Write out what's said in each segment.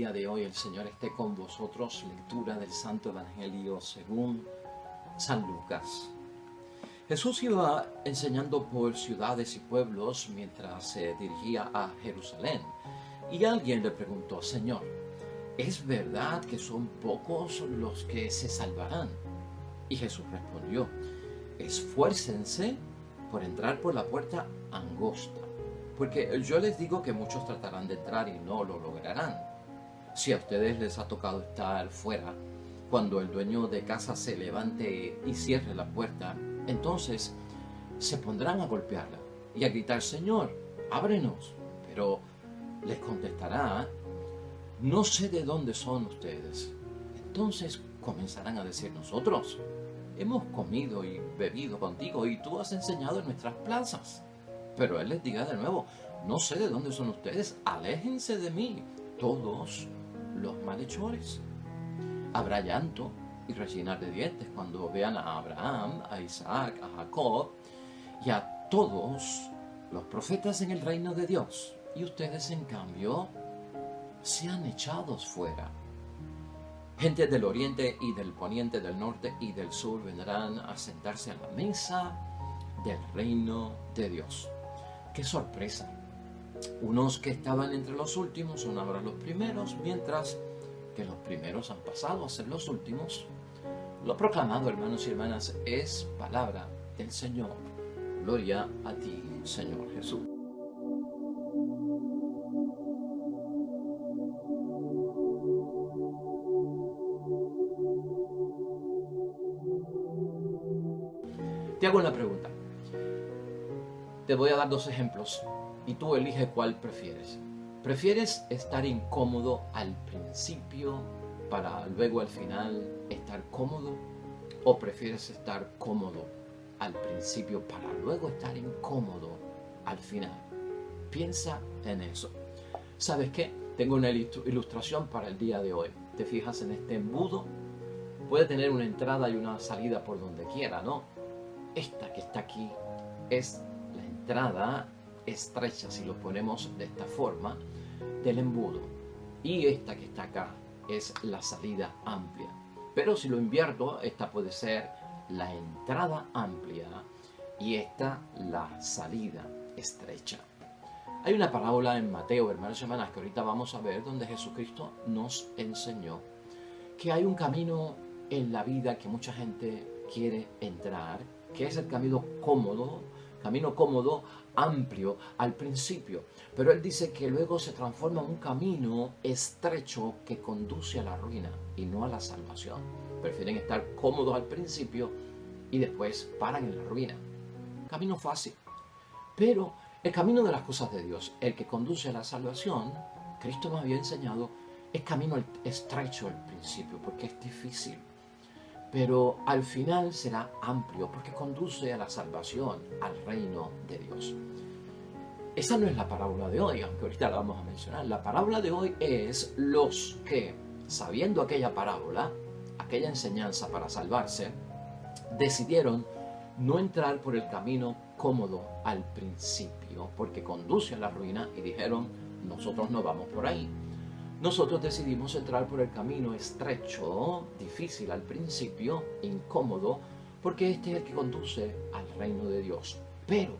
día de hoy el Señor esté con vosotros. Lectura del Santo Evangelio según San Lucas. Jesús iba enseñando por ciudades y pueblos mientras se dirigía a Jerusalén. Y alguien le preguntó: Señor, ¿es verdad que son pocos los que se salvarán? Y Jesús respondió: esfuércense por entrar por la puerta angosta, porque yo les digo que muchos tratarán de entrar y no lo lograrán. Si a ustedes les ha tocado estar fuera, cuando el dueño de casa se levante y cierre la puerta, entonces se pondrán a golpearla y a gritar: Señor, ábrenos. Pero les contestará: no sé de dónde son ustedes. Entonces comenzarán a decir: nosotros hemos comido y bebido contigo y tú has enseñado en nuestras plazas. Pero él les dirá de nuevo: no sé de dónde son ustedes, aléjense de mí, todos los malhechores. Habrá llanto y rechinar de dientes cuando vean a Abraham, a Isaac, a Jacob y a todos los profetas en el reino de Dios. Y ustedes, en cambio, sean echados fuera. Gente del oriente y del poniente, del norte y del sur vendrán a sentarse a la mesa del reino de Dios. ¡Qué sorpresa! Unos que estaban entre los últimos son ahora los primeros, mientras que los primeros han pasado a ser los últimos. Lo proclamado, hermanos y hermanas, es palabra del Señor. Gloria a ti, Señor Jesús. Te hago una pregunta. Te voy a dar dos ejemplos y tú elige cuál prefieres. ¿Prefieres estar incómodo al principio para luego al final estar cómodo? ¿O prefieres estar cómodo al principio para luego estar incómodo al final? Piensa en eso. ¿Sabes qué? Tengo una ilustración para el día de hoy. ¿Te fijas en este embudo? Puede tener una entrada y una salida por donde quiera, ¿no? Esta que está aquí es la entrada estrecha, si lo ponemos de esta forma, del embudo. Y esta que está acá es la salida amplia. Pero si lo invierto, esta puede ser la entrada amplia y esta la salida estrecha. Hay una parábola en Mateo, hermanos y hermanas, que ahorita vamos a ver, donde Jesucristo nos enseñó que hay un camino en la vida que mucha gente quiere entrar, que es el camino cómodo, amplio al principio. Pero él dice que luego se transforma en un camino estrecho que conduce a la ruina y no a la salvación. Prefieren estar cómodos al principio y después paran en la ruina. Camino fácil. Pero el camino de las cosas de Dios, el que conduce a la salvación, Cristo nos había enseñado, es camino estrecho al principio porque es difícil. Pero al final será amplio porque conduce a la salvación, al reino de Dios. Esa no es la parábola de hoy, aunque ahorita la vamos a mencionar. La parábola de hoy es los que, sabiendo aquella parábola, aquella enseñanza para salvarse, decidieron no entrar por el camino cómodo al principio, porque conduce a la ruina, y dijeron: nosotros no vamos por ahí. Nosotros decidimos entrar por el camino estrecho, difícil al principio, incómodo, porque este es el que conduce al reino de Dios. Pero,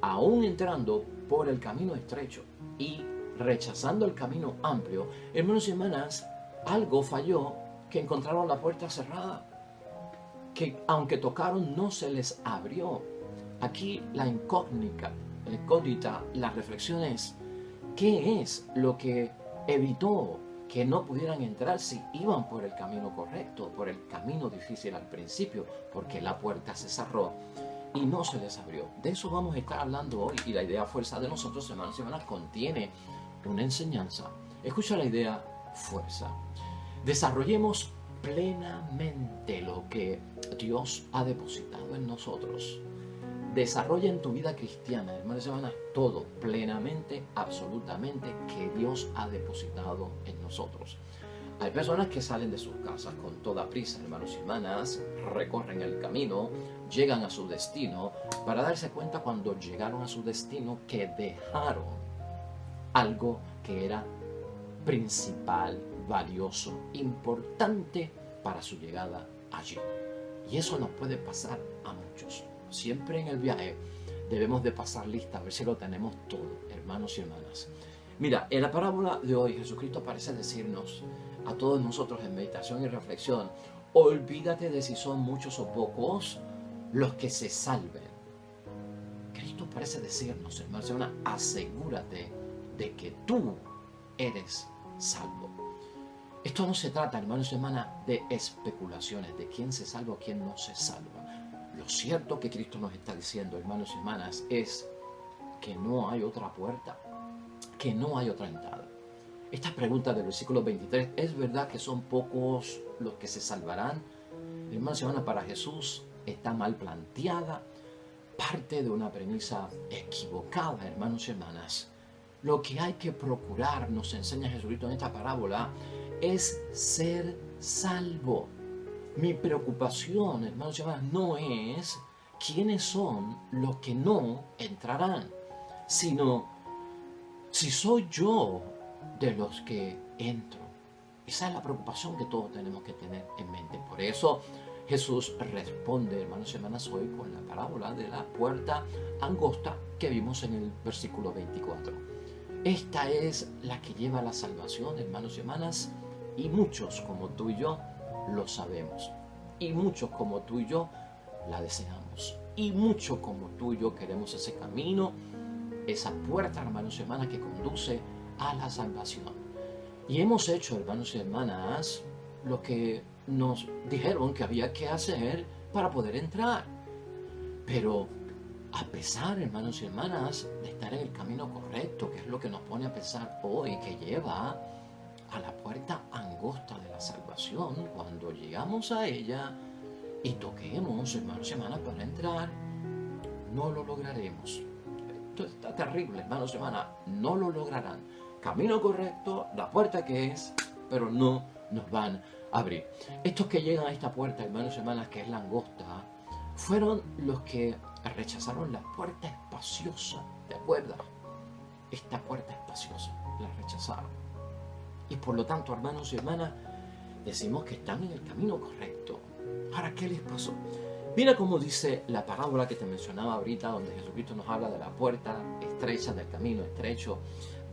aún entrando por el camino estrecho y rechazando el camino amplio, hermanos y hermanas, algo falló, que encontraron la puerta cerrada, que aunque tocaron no se les abrió. Aquí la incógnita, la reflexión es: ¿qué es lo que evitó que no pudieran entrar si iban por el camino correcto, por el camino difícil al principio? Porque la puerta se cerró y no se les abrió. De eso vamos a estar hablando hoy, y la idea fuerza de nosotros, hermanos y hermanas, contiene una enseñanza. Escucha la idea fuerza. Desarrollemos plenamente lo que Dios ha depositado en nosotros. Desarrolla en tu vida cristiana, hermanos y hermanas, todo plenamente, absolutamente, que Dios ha depositado en nosotros. Hay personas que salen de sus casas con toda prisa, hermanos y hermanas, recorren el camino, llegan a su destino, para darse cuenta cuando llegaron a su destino que dejaron algo que era principal, valioso, importante para su llegada allí. Y eso nos puede pasar a muchos. Siempre en el viaje debemos de pasar lista a ver si lo tenemos todo, hermanos y hermanas. Mira, en la parábola de hoy Jesucristo parece decirnos a todos nosotros en meditación y reflexión: olvídate de si son muchos o pocos los que se salven. Cristo parece decirnos, hermanos y hermanas, asegúrate de que tú eres salvo. Esto no se trata, hermanos y hermanas, de especulaciones, de quién se salva o quién no se salva. Lo cierto que Cristo nos está diciendo, hermanos y hermanas, es que no hay otra puerta, que no hay otra entrada. Esta pregunta del versículo 23, ¿es verdad que son pocos los que se salvarán? Hermanos y hermanas, para Jesús está mal planteada, parte de una premisa equivocada, hermanos y hermanas. Lo que hay que procurar, nos enseña Jesucristo en esta parábola, es ser salvo. Mi preocupación, hermanos y hermanas, no es quiénes son los que no entrarán, sino si soy yo de los que entro. Esa es la preocupación que todos tenemos que tener en mente. Por eso Jesús responde, hermanos y hermanas, hoy con la parábola de la puerta angosta que vimos en el versículo 24. Esta es la que lleva a la salvación, hermanos y hermanas, y muchos como tú y yo lo sabemos. Y muchos como tú y yo la deseamos. Y muchos como tú y yo queremos ese camino, esa puerta, hermanos y hermanas, que conduce a la salvación. Y hemos hecho, hermanos y hermanas, lo que nos dijeron que había que hacer para poder entrar. Pero a pesar, hermanos y hermanas, de estar en el camino correcto, que es lo que nos pone a pensar hoy, que lleva a la puerta angosta de la salvación, cuando llegamos a ella y toquemos, hermanos y hermanas, para entrar, no lo lograremos. Esto está terrible, hermanos y hermanas, no lo lograrán. Camino correcto, la puerta que es, pero no nos van a abrir. Estos que llegan a esta puerta, hermanos y hermanas, que es la angosta, fueron los que rechazaron la puerta espaciosa, ¿de acuerdo? Esta puerta espaciosa, la rechazaron. Y por lo tanto, hermanos y hermanas, decimos que están en el camino correcto. ¿Para qué les pasó? Mira cómo dice la parábola que te mencionaba ahorita, donde Jesucristo nos habla de la puerta estrecha, del camino estrecho,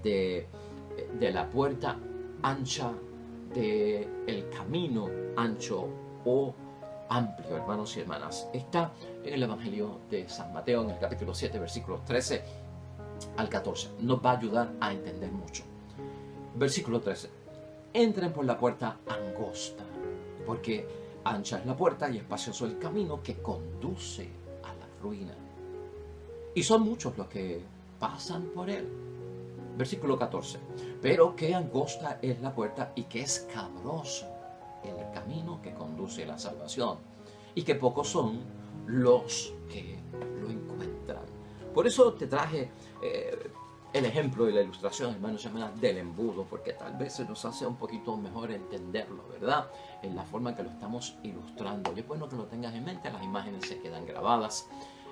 de la puerta ancha, del camino ancho o amplio, hermanos y hermanas. Está en el Evangelio de San Mateo, en el capítulo 7, versículos 13 al 14. Nos va a ayudar a entender mucho. Versículo 13. Entren por la puerta angosta, porque ancha es la puerta y espacioso el camino que conduce a la ruina. Y son muchos los que pasan por él. Versículo 14. Pero qué angosta es la puerta y qué escabroso el camino que conduce a la salvación, y que pocos son los que lo encuentran. Por eso te traje el ejemplo y la ilustración, hermanos y hermanas, del embudo, porque tal vez se nos hace un poquito mejor entenderlo, ¿verdad? En la forma que lo estamos ilustrando. Y es bueno que lo tengas en mente, las imágenes se quedan grabadas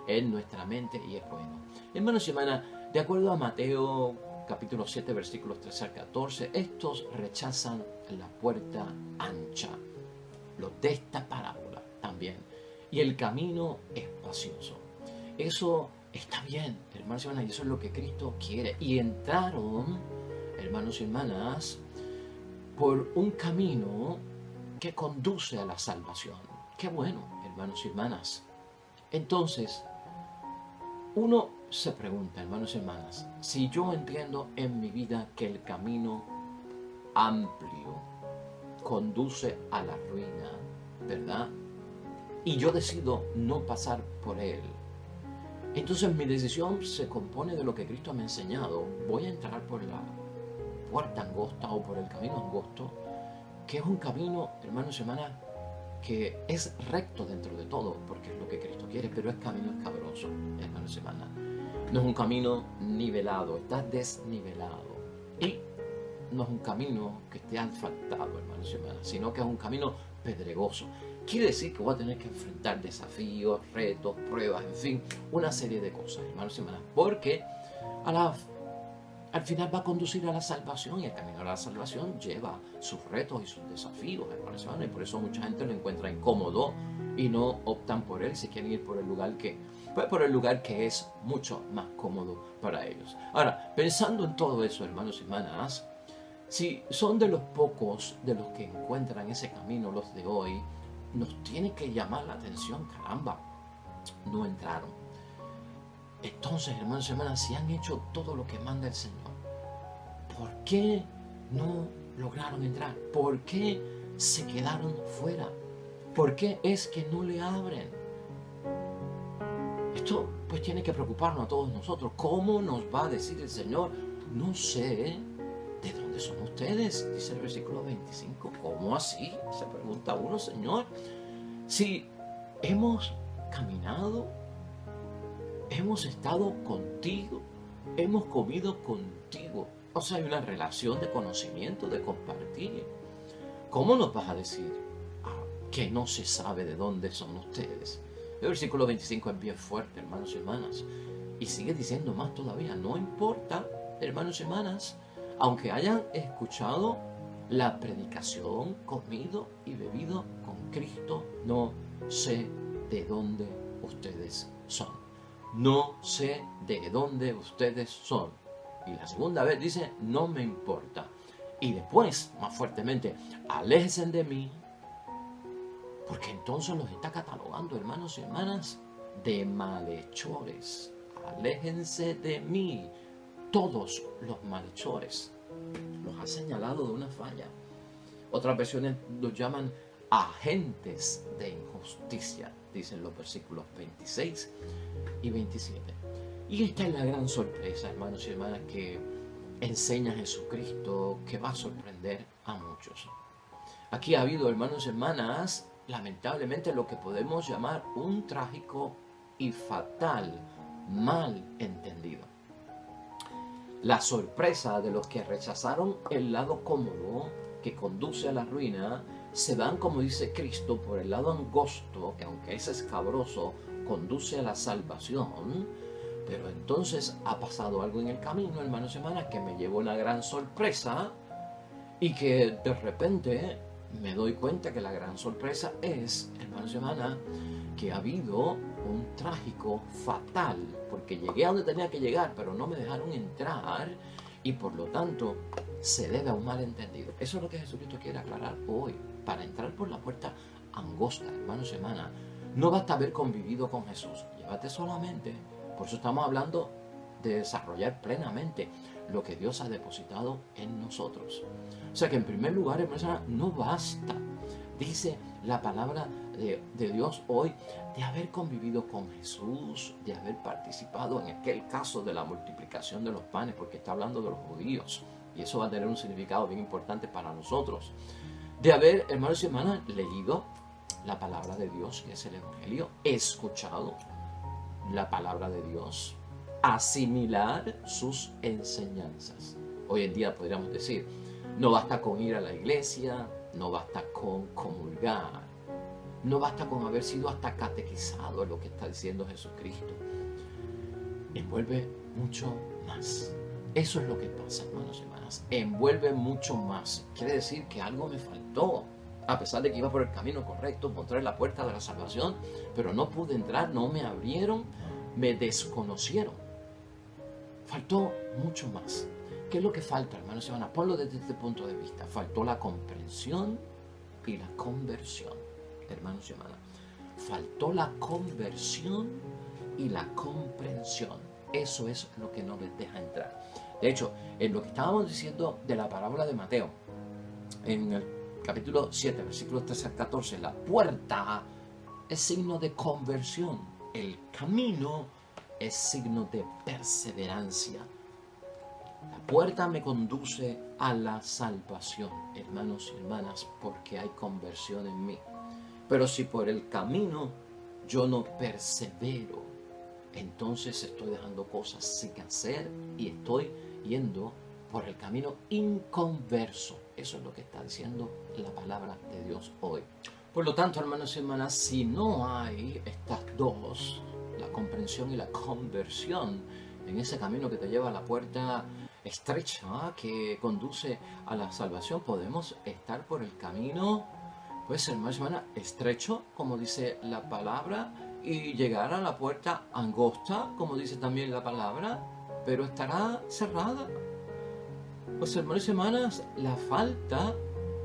en nuestra mente y es bueno. Hermanos y hermanas, de acuerdo a Mateo capítulo 7, versículos 13 al 14, estos rechazan la puerta ancha, los de esta parábola también, y el camino espacioso. Eso está bien, hermanos y hermanas, y eso es lo que Cristo quiere. Y entraron, hermanos y hermanas, por un camino que conduce a la salvación. Qué bueno, hermanos y hermanas. Entonces, uno se pregunta, hermanos y hermanas, si yo entiendo en mi vida que el camino amplio conduce a la ruina, ¿verdad? Y yo decido no pasar por él, entonces mi decisión se compone de lo que Cristo me ha enseñado. Voy a entrar por la puerta angosta o por el camino angosto, que es un camino, hermanos y hermanas, que es recto dentro de todo, porque es lo que Cristo quiere, pero es camino escabroso, hermanos y hermanas. No es un camino nivelado, está desnivelado. Y no es un camino que esté asfaltado, hermanos y hermanas, sino que es un camino pedregoso. Quiere decir que voy a tener que enfrentar desafíos, retos, pruebas, en fin, una serie de cosas, hermanos y hermanas, porque al final va a conducir a la salvación, y el camino a la salvación lleva sus retos y sus desafíos, hermanos, y por eso mucha gente lo encuentra incómodo y no optan por él, si quieren ir por el lugar que es mucho más cómodo para ellos. Ahora, pensando en todo eso, hermanos y hermanas, si son de los pocos de los que encuentran ese camino los de hoy, nos tiene que llamar la atención, caramba, no entraron. Entonces, hermanos y hermanas, si han hecho todo lo que manda el Señor, ¿por qué no lograron entrar? ¿Por qué se quedaron fuera? ¿Por qué es que no le abren? Esto pues tiene que preocuparnos a todos nosotros. ¿Cómo nos va a decir el Señor? No sé de dónde son ustedes, dice el versículo 25. ¿Cómo así? Se pregunta uno, Señor. Si hemos caminado, hemos estado contigo, hemos comido contigo. O sea, hay una relación de conocimiento, de compartir. ¿Cómo nos vas a decir que no se sabe de dónde son ustedes? El versículo 25 es bien fuerte, hermanos y hermanas. Y sigue diciendo más todavía. No importa, hermanos y hermanas, aunque hayan escuchado la predicación, comido y bebido con Cristo, no sé de dónde ustedes son. No sé de dónde ustedes son. Y la segunda vez dice, no me importa. Y después, más fuertemente, aléjense de mí, porque entonces los está catalogando, hermanos y hermanas, de malhechores. Aléjense de mí, todos los malhechores. Los ha señalado de una falla. Otras versiones los llaman agentes de injusticia, dicen los versículos 26 y 27. Y esta es la gran sorpresa, hermanos y hermanas, que enseña Jesucristo, que va a sorprender a muchos. Aquí ha habido, hermanos y hermanas, lamentablemente lo que podemos llamar un trágico y fatal malentendido. La sorpresa de los que rechazaron el lado cómodo que conduce a la ruina, se van, como dice Cristo, por el lado angosto, que aunque es escabroso, conduce a la salvación. Pero entonces ha pasado algo en el camino, hermanos y hermanas, que me llevó una gran sorpresa, y que de repente me doy cuenta que la gran sorpresa es, hermanos y hermanas, que ha habido un trágico fatal, porque llegué a donde tenía que llegar, pero no me dejaron entrar, y por lo tanto se debe a un malentendido. Eso es lo que Jesucristo quiere aclarar hoy. Para entrar por la puerta angosta, hermanos y hermanas, no basta haber convivido con Jesús. Llévate solamente. Por eso estamos hablando de desarrollar plenamente lo que Dios ha depositado en nosotros. O sea que en primer lugar, hermanos y hermanas, no basta, dice la palabra de Dios hoy, de haber convivido con Jesús, de haber participado en aquel caso de la multiplicación de los panes, porque está hablando de los judíos, y eso va a tener un significado bien importante para nosotros. De haber, hermanos y hermanas, leído la palabra de Dios, que es el Evangelio, escuchado la palabra de Dios, asimilar sus enseñanzas. Hoy en día podríamos decir, no basta con ir a la iglesia, no basta con comulgar, no basta con haber sido hasta catequizado en lo que está diciendo Jesucristo. Envuelve mucho más. Eso es lo que pasa, hermanos y hermanas. Envuelve mucho más. Quiere decir que algo me faltó. A pesar de que iba por el camino correcto, encontré la puerta de la salvación, pero no pude entrar, no me abrieron, me desconocieron. Faltó mucho más. ¿Qué es lo que falta, hermanos y hermanas? Ponlo desde este punto de vista. Faltó la comprensión y la conversión, hermanos y hermanas. Faltó la conversión y la comprensión. Eso es lo que no les deja entrar. De hecho, en lo que estábamos diciendo de la parábola de Mateo, en el capítulo 7, versículos 13 al 14, la puerta es signo de conversión. El camino es signo de perseverancia. La puerta me conduce a la salvación, hermanos y hermanas, porque hay conversión en mí. Pero si por el camino yo no persevero, entonces estoy dejando cosas sin hacer y estoy yendo por el camino inconverso. Eso es lo que está diciendo la palabra de Dios hoy. Por lo tanto, hermanos y hermanas, si no hay estas dos, la comprensión y la conversión, en ese camino que te lleva a la puerta, estrecha que conduce a la salvación. Podemos estar por el camino, pues hermanos y hermanas, estrecho, como dice la palabra, y llegar a la puerta angosta, como dice también la palabra, pero estará cerrada. Pues hermanos y hermanas, la falta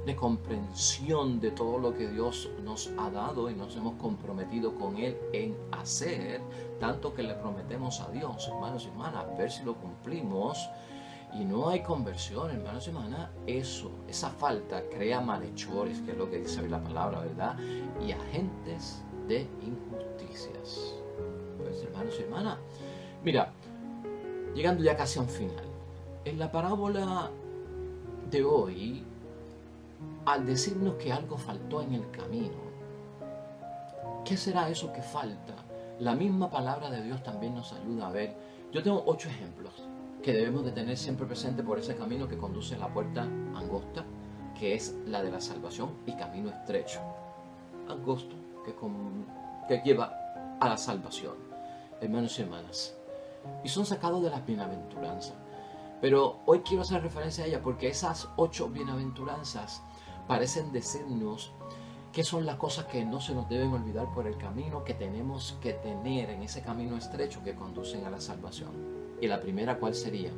de comprensión de todo lo que Dios nos ha dado y nos hemos comprometido con Él en hacer, tanto que le prometemos a Dios, hermanos y hermanas, ver si lo cumplimos, y no hay conversión, hermanos y hermanas, esa falta crea malhechores, que es lo que dice hoy la palabra, ¿verdad? Y agentes de injusticias. Pues hermanos y hermanas, mira, llegando ya casi a un final, en la parábola de hoy, al decirnos que algo faltó en el camino, ¿qué será eso que falta? La misma palabra de Dios también nos ayuda a ver. Yo tengo 8 ejemplos que debemos de tener siempre presente por ese camino que conduce a la puerta angosta, que es la de la salvación, y camino estrecho, angosto, que lleva a la salvación, hermanos y hermanas. Y son sacados de las bienaventuranzas. Pero hoy quiero hacer referencia a ella porque esas 8 bienaventuranzas parecen decirnos qué son las cosas que no se nos deben olvidar por el camino que tenemos que tener en ese camino estrecho que conducen a la salvación. Y la primera, ¿cuál sería?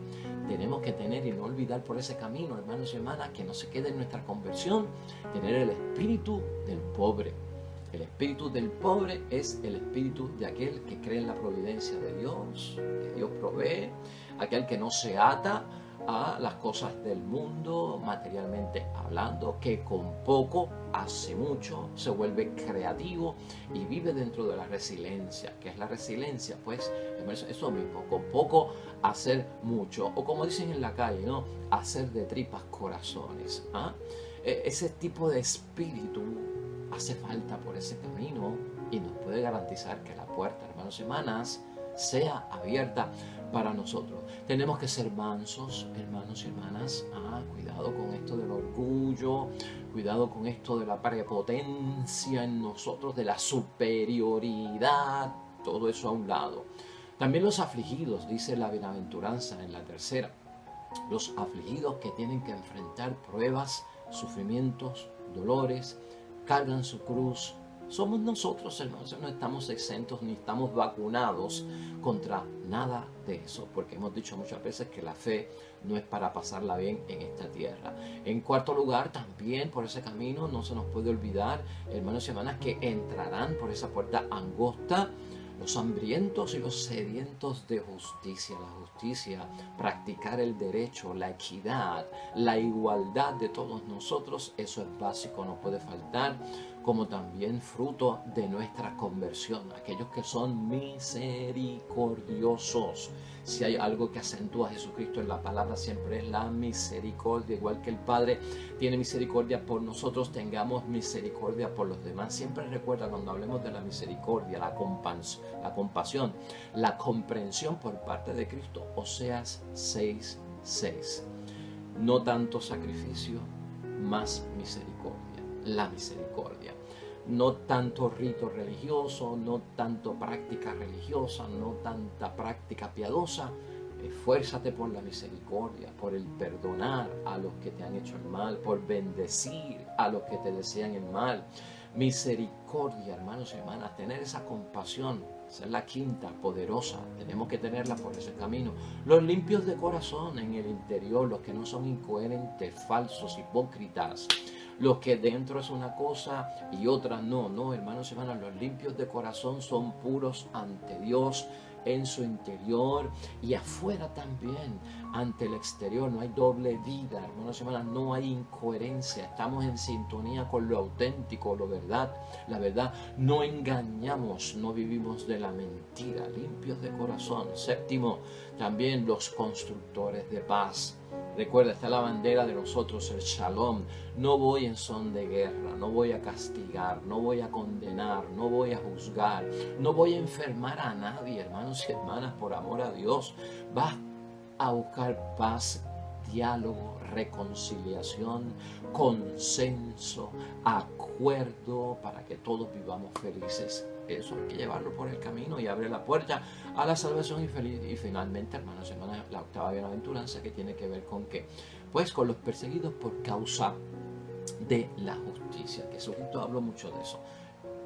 Tenemos que tener y no olvidar por ese camino, hermanos y hermanas, que no se quede en nuestra conversión, tener el espíritu del pobre. El espíritu del pobre es el espíritu de aquel que cree en la providencia de Dios, que Dios provee, aquel que no se ata a las cosas del mundo, materialmente hablando, que con poco hace mucho, se vuelve creativo y vive dentro de la resiliencia. ¿Qué es la resiliencia? Pues eso mismo, con poco hacer mucho, o como dicen en la calle, ¿no? Hacer de tripas corazones. Ese tipo de espíritu hace falta por ese camino y nos puede garantizar que la puerta, hermanos y hermanas, sea abierta para nosotros. Tenemos que ser mansos, hermanos y hermanas. Cuidado con esto del orgullo, cuidado con esto de la prepotencia en nosotros, de la superioridad, todo eso a un lado. También los afligidos, dice la bienaventuranza en la tercera, los afligidos que tienen que enfrentar pruebas, sufrimientos, dolores, cargan su cruz. Somos nosotros, hermanos, no estamos exentos ni estamos vacunados contra nada de eso, porque hemos dicho muchas veces que la fe no es para pasarla bien en esta tierra. En cuarto lugar, también por ese camino no se nos puede olvidar, hermanos y hermanas, que entrarán por esa puerta angosta los hambrientos y los sedientos de justicia. La justicia, practicar el derecho, la equidad, la igualdad de todos nosotros, eso es básico, no puede faltar, como también fruto de nuestra conversión, aquellos que son misericordiosos. Si hay algo que acentúa a Jesucristo en la palabra, siempre es la misericordia. Igual que el Padre tiene misericordia por nosotros, tengamos misericordia por los demás. Siempre recuerda, cuando hablemos de la misericordia, la compasión, la comprensión por parte de Cristo. Oseas 6:6. No tanto sacrificio, más misericordia. La misericordia. No tanto rito religioso, no tanto práctica religiosa, no tanta práctica piadosa. Esfuérzate por la misericordia, por el perdonar a los que te han hecho el mal, por bendecir a los que te desean el mal. Misericordia, hermanos y hermanas, tener esa compasión, esa es la quinta, poderosa, tenemos que tenerla por ese camino. Los limpios de corazón en el interior, los que no son incoherentes, falsos, hipócritas, los que dentro es una cosa y otra no, hermanos y hermanas, los limpios de corazón son puros ante Dios en su interior y afuera también, ante el exterior. No hay doble vida, hermanos y hermanas, no hay incoherencia, estamos en sintonía con lo auténtico, la verdad, no engañamos, no vivimos de la mentira, limpios de corazón. Séptimo, también los constructores de paz. Recuerda, está la bandera de nosotros, el Shalom. No voy en son de guerra, no voy a castigar, no voy a condenar, no voy a juzgar, no voy a enfermar a nadie, hermanos y hermanas, por amor a Dios. Vas a buscar paz diálogo, reconciliación, consenso, acuerdo para que todos vivamos felices. Eso hay que llevarlo por el camino y abre la puerta a la salvación y finalmente, hermanos y hermanas, la octava bienaventuranza, que tiene que ver con qué, pues con los perseguidos por causa de la justicia. Jesucristo habló mucho de eso.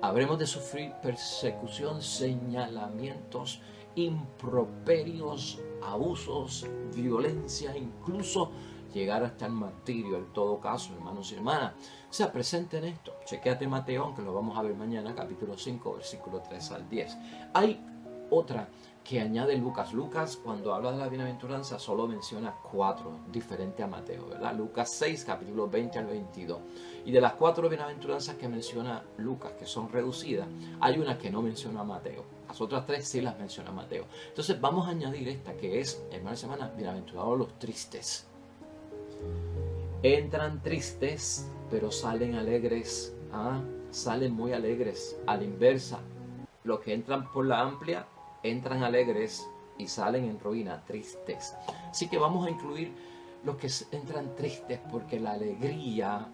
Habremos de sufrir persecución, señalamientos, improperios, abusos, violencia, incluso llegar hasta el martirio. En todo caso, hermanos y hermanas, sea presente en esto. Chequéate Mateo, que lo vamos a ver mañana, capítulo 5, versículo 3 al 10. Hay otra que añade Lucas. Lucas, cuando habla de la bienaventuranza, solo menciona 4, diferente a Mateo, ¿verdad? Lucas 6, capítulo 20 al 22. Y de las 4 bienaventuranzas que menciona Lucas, que son reducidas, hay una que no menciona Mateo. Las otras 3 sí las menciona Mateo. Entonces vamos a añadir esta, que es, hermanos y hermanas, bienaventurados los tristes. Entran tristes, pero salen alegres. Salen muy alegres. A la inversa, los que entran por la amplia, entran alegres y salen en ruina, tristes. Así que vamos a incluir los que entran tristes, porque la alegría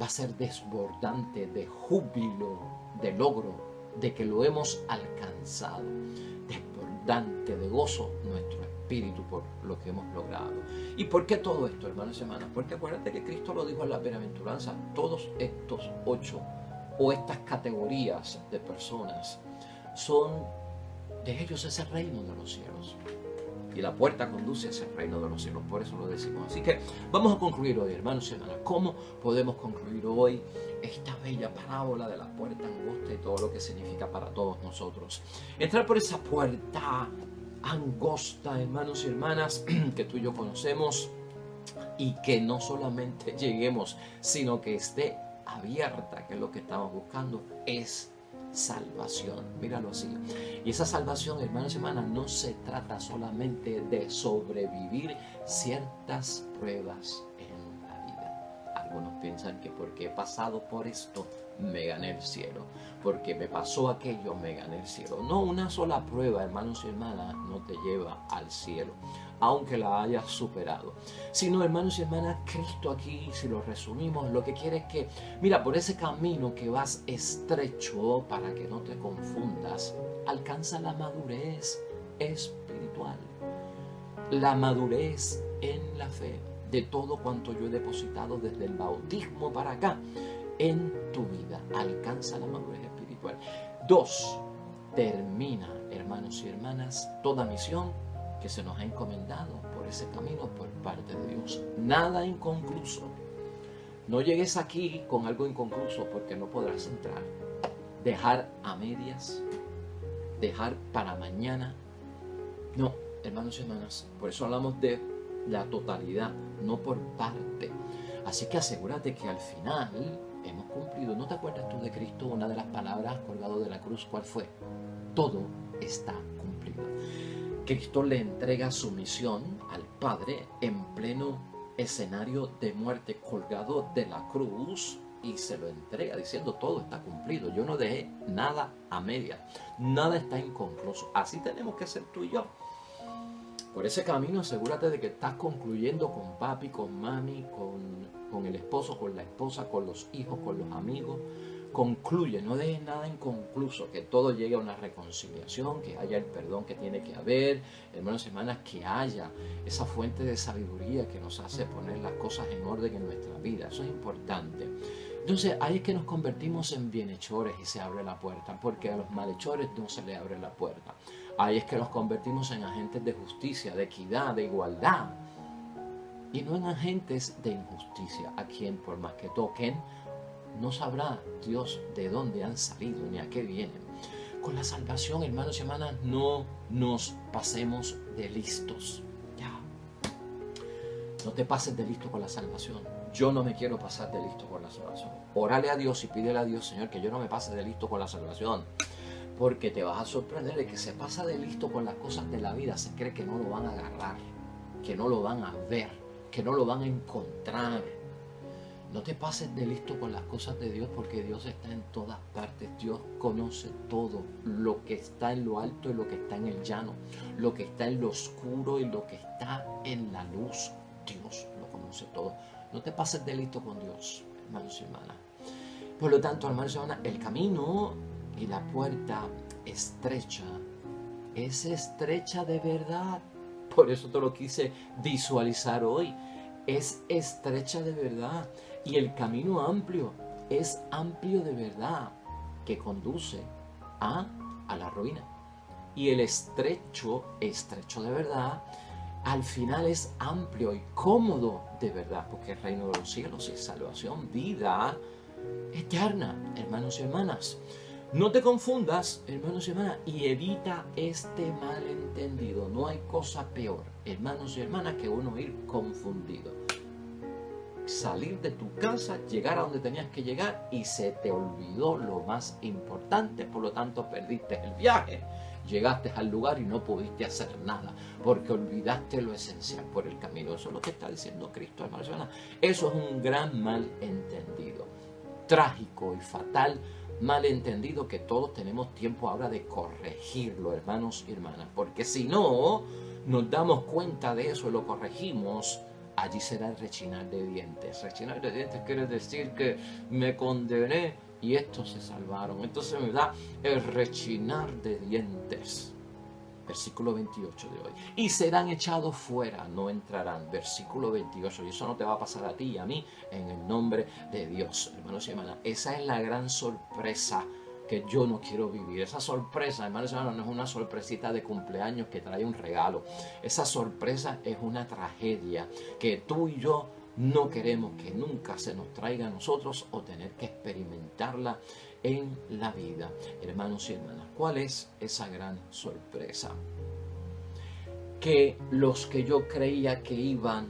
va a ser desbordante, de júbilo, de logro, de que lo hemos alcanzado. Desbordante de gozo nuestro espíritu por lo que hemos logrado. ¿Y por qué todo esto, hermanos y hermanas? Porque acuérdate que Cristo lo dijo en la bienaventuranza. Todos estos 8 o estas categorías de personas son, de ellos es el reino de los cielos. Y la puerta conduce hacia el reino de los cielos, por eso lo decimos. Así que vamos a concluir hoy, hermanos y hermanas. ¿Cómo podemos concluir hoy esta bella parábola de la puerta angosta y todo lo que significa para todos nosotros? Entrar por esa puerta angosta, hermanos y hermanas, que tú y yo conocemos, y que no solamente lleguemos, sino que esté abierta, que es lo que estamos buscando, es salvación. Míralo así. Y esa salvación, hermanos y hermanas, no se trata solamente de sobrevivir ciertas pruebas en la vida. Algunos piensan que porque he pasado por esto me gané el cielo, porque me pasó aquello me gané el cielo. No, una sola prueba, hermanos y hermanas, no te lleva al cielo, aunque la hayas superado. Sino, hermanos y hermanas, Cristo aquí, si lo resumimos, lo que quiere es que, mira, por ese camino que vas estrecho, para que no te confundas, alcanza la madurez espiritual, la madurez en la fe, de todo cuanto yo he depositado desde el bautismo para acá en tu vida. Alcanza la madurez espiritual. 2, termina, hermanos y hermanas, toda misión que se nos ha encomendado por ese camino por parte de Dios. Nada inconcluso. No llegues aquí con algo inconcluso, porque no podrás entrar. Dejar a medias, dejar para mañana. No, hermanos y hermanas, por eso hablamos de la totalidad, no por parte. Así que asegúrate que al final hemos cumplido. ¿No te acuerdas tú de Cristo? Una de las palabras colgado de la cruz, ¿cuál fue? Todo está cumplido. Cristo le entrega su misión al Padre en pleno escenario de muerte, colgado de la cruz, y se lo entrega diciendo: todo está cumplido. Yo no dejé nada a medias, nada está inconcluso. Así tenemos que ser tú y yo. Por ese camino asegúrate de que estás concluyendo con papi, con mami, con el esposo, con la esposa, con los hijos, con los amigos. Concluye, no dejes nada inconcluso, que todo llegue a una reconciliación, que haya el perdón que tiene que haber, hermanos y hermanas, que haya esa fuente de sabiduría que nos hace poner las cosas en orden en nuestra vida. Eso es importante. Entonces ahí es que nos convertimos en bienhechores y se abre la puerta, porque a los malhechores no se les abre la puerta. Ahí es que nos convertimos en agentes de justicia, de equidad, de igualdad, y no en agentes de injusticia, a quien por más que toquen, no sabrá Dios de dónde han salido ni a qué vienen. Con la salvación, hermanos y hermanas, no nos pasemos de listos. Ya. No te pases de listo con la salvación. Yo no me quiero pasar de listo con la salvación. Órale a Dios y pídele a Dios: Señor, que yo no me pase de listo con la salvación. Porque te vas a sorprender de que se pasa de listo con las cosas de la vida. Se cree que no lo van a agarrar, que no lo van a ver, que no lo van a encontrar. No te pases de listo con las cosas de Dios, porque Dios está en todas partes. Dios conoce todo, lo que está en lo alto y lo que está en el llano, lo que está en lo oscuro y lo que está en la luz. Dios conoce todo. No te pases de listo con Dios, hermanos y hermanas. Por lo tanto, hermanos y hermanas, el camino y la puerta estrecha es estrecha de verdad. Por eso te lo quise visualizar hoy. Es estrecha de verdad. Y el camino amplio es amplio de verdad, que conduce a la ruina. Y el estrecho de verdad, al final es amplio y cómodo de verdad, porque el reino de los cielos es salvación, vida eterna, hermanos y hermanas. No te confundas, hermanos y hermanas, y evita este malentendido. No hay cosa peor, hermanos y hermanas, que uno ir confundido. Salir de tu casa, llegar a donde tenías que llegar y se te olvidó lo más importante, por lo tanto perdiste el viaje. Llegaste al lugar y no pudiste hacer nada porque olvidaste lo esencial por el camino. Eso es lo que está diciendo Cristo, hermanos y hermanas. Eso es un gran malentendido, trágico y fatal malentendido, que todos tenemos tiempo ahora de corregirlo, hermanos y hermanas, porque si no nos damos cuenta de eso y lo corregimos, allí será el rechinar de dientes. Rechinar de dientes quiere decir que me condené y estos se salvaron. Entonces me da el rechinar de dientes. Versículo 28 de hoy. Y serán echados fuera, no entrarán. Versículo 28. Y eso no te va a pasar a ti y a mí en el nombre de Dios, hermanos y hermanas. Esa es la gran sorpresa que yo no quiero vivir. Esa sorpresa, hermanos y hermanas, no es una sorpresita de cumpleaños que trae un regalo. Esa sorpresa es una tragedia que tú y yo no queremos que nunca se nos traiga a nosotros o tener que experimentarla en la vida. Hermanos y hermanas, ¿cuál es esa gran sorpresa? Que los que yo creía que iban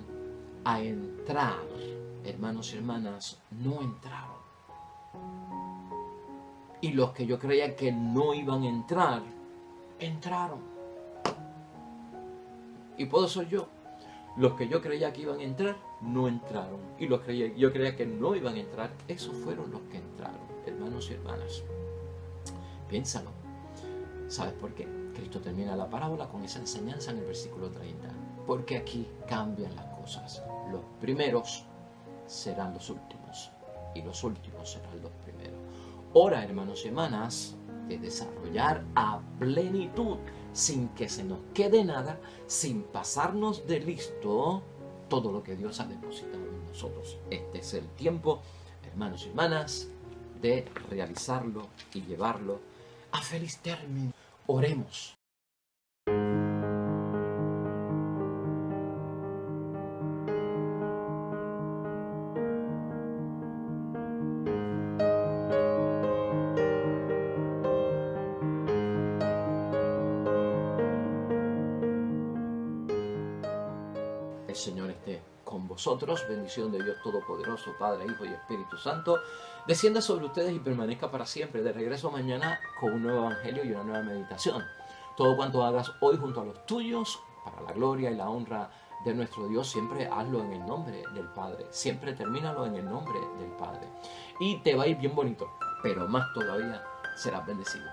a entrar, hermanos y hermanas, no entraron. Y los que yo creía que no iban a entrar, entraron. Y por eso los que yo creía que iban a entrar, no entraron. Y los que yo creía que no iban a entrar, esos fueron los que entraron, hermanos y hermanas. Piénsalo. ¿Sabes por qué? Cristo termina la parábola con esa enseñanza en el versículo 30. Porque aquí cambian las cosas. Los primeros serán los últimos y los últimos serán los primeros. Hora, hermanos y hermanas, de desarrollar a plenitud, sin que se nos quede nada, sin pasarnos de listo, todo lo que Dios ha depositado en nosotros. Este es el tiempo, hermanos y hermanas, de realizarlo y llevarlo a feliz término. Oremos. El Señor esté con vosotros. Bendición de Dios Todopoderoso, Padre, Hijo y Espíritu Santo, descienda sobre ustedes y permanezca para siempre. De regreso mañana con un nuevo evangelio y una nueva meditación. Todo cuanto hagas hoy junto a los tuyos, para la gloria y la honra de nuestro Dios, siempre hazlo en el nombre del Padre. Siempre termínalo en el nombre del Padre. Y te va a ir bien bonito, pero más todavía serás bendecido.